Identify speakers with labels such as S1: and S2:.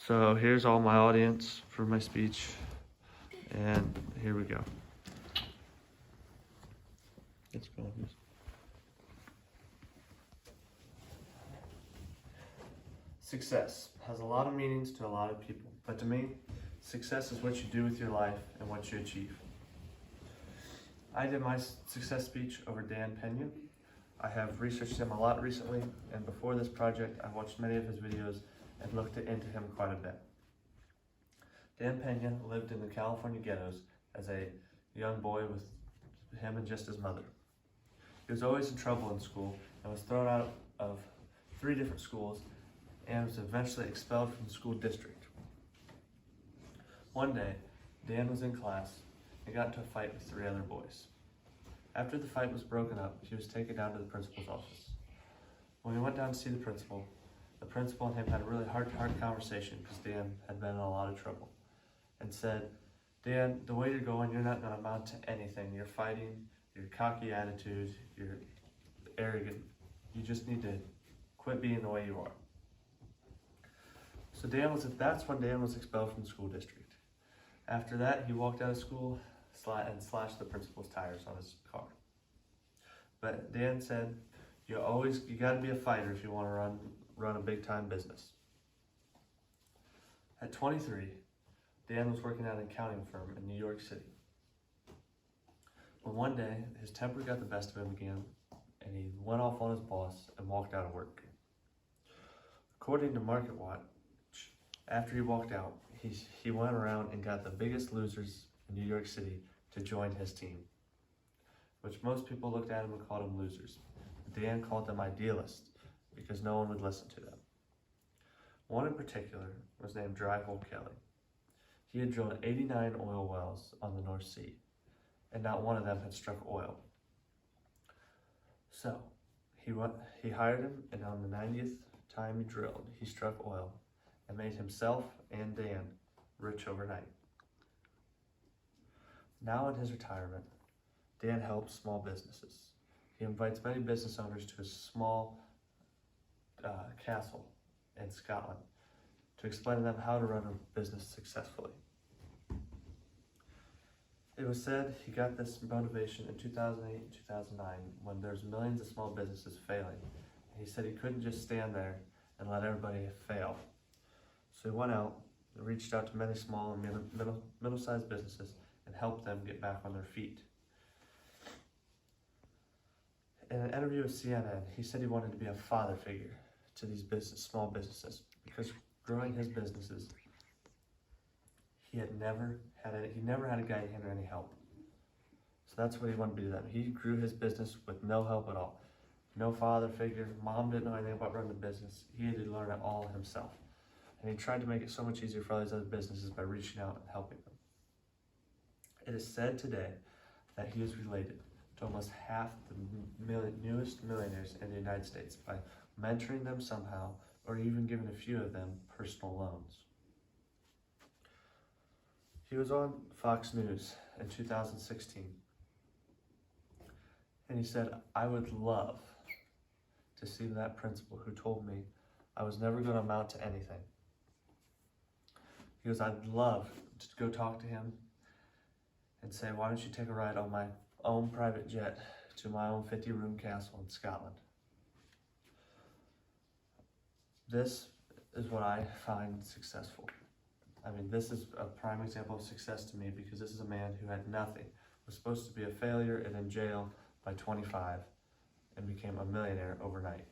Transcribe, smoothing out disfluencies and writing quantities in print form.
S1: So here's all my audience for my speech, and here we go. Let's go. Success has a lot of meanings to a lot of people, but to me, success is what you do with your life and what you achieve. I did my success speech over Dan Pena. I have researched him a lot recently, and before this project, I watched many of his videos and looked into him quite a bit. Dan Pena lived in the California ghettos as a young boy with him and just his mother. He was always in trouble in school and was thrown out of 3 different schools and was eventually expelled from the school district. One day, Dan was in class and got into a fight with 3 other boys. After the fight was broken up, he was taken down to the principal's office. When he went down to see the principal and him had a really heart-to-heart conversation because Dan had been in a lot of trouble, and said, "Dan, the way you're going, you're not going to amount to anything. You're fighting, your cocky attitude, you're arrogant. You just need to quit being the way you are." So that's when Dan was expelled from the school district. After that, he walked out of school and slashed the principal's tires on his car. But Dan said, you gotta be a fighter if you want to run a big time business. At 23, Dan was working at an accounting firm in New York City. When one day, his temper got the best of him again, and he went off on his boss and walked out of work. According to MarketWatch, after he walked out, he went around and got the biggest losers in New York City to join his team, which most people looked at him and called them losers. Dan called them idealists because no one would listen to them. One in particular was named Dryhole Kelly. He had drilled 89 oil wells on the North Sea, and not one of them had struck oil. So he hired him, and on the 90th time he drilled, he struck oil and made himself and Dan rich overnight. Now in his retirement, Dan helps small businesses. He invites many business owners to his small castle in Scotland to explain to them how to run a business successfully. It was said he got this motivation in 2008 and 2009 when there's millions of small businesses failing. And he said he couldn't just stand there and let everybody fail. So he went out and reached out to many small and middle-sized businesses and helped them get back on their feet. In an interview with CNN, he said he wanted to be a father figure to these small businesses because growing his businesses, he never had a guy hand or any help. So that's what he wanted to be to them. He grew his business with no help at all. No father figure, mom didn't know anything about running the business. He had to learn it all himself. And he tried to make it so much easier for all these other businesses by reaching out and helping them. It is said today that he is related to almost half the newest millionaires in the United States by mentoring them somehow or even giving a few of them personal loans. He was on Fox News in 2016, and he said, "I would love to see that principal who told me I was never going to amount to anything." He goes, "I'd love to go talk to him and say, why don't you take a ride on my own private jet to my own 50-room castle in Scotland." This is what I find successful. I mean, this is a prime example of success to me because this is a man who had nothing, was supposed to be a failure and in jail by 25, and became a millionaire overnight.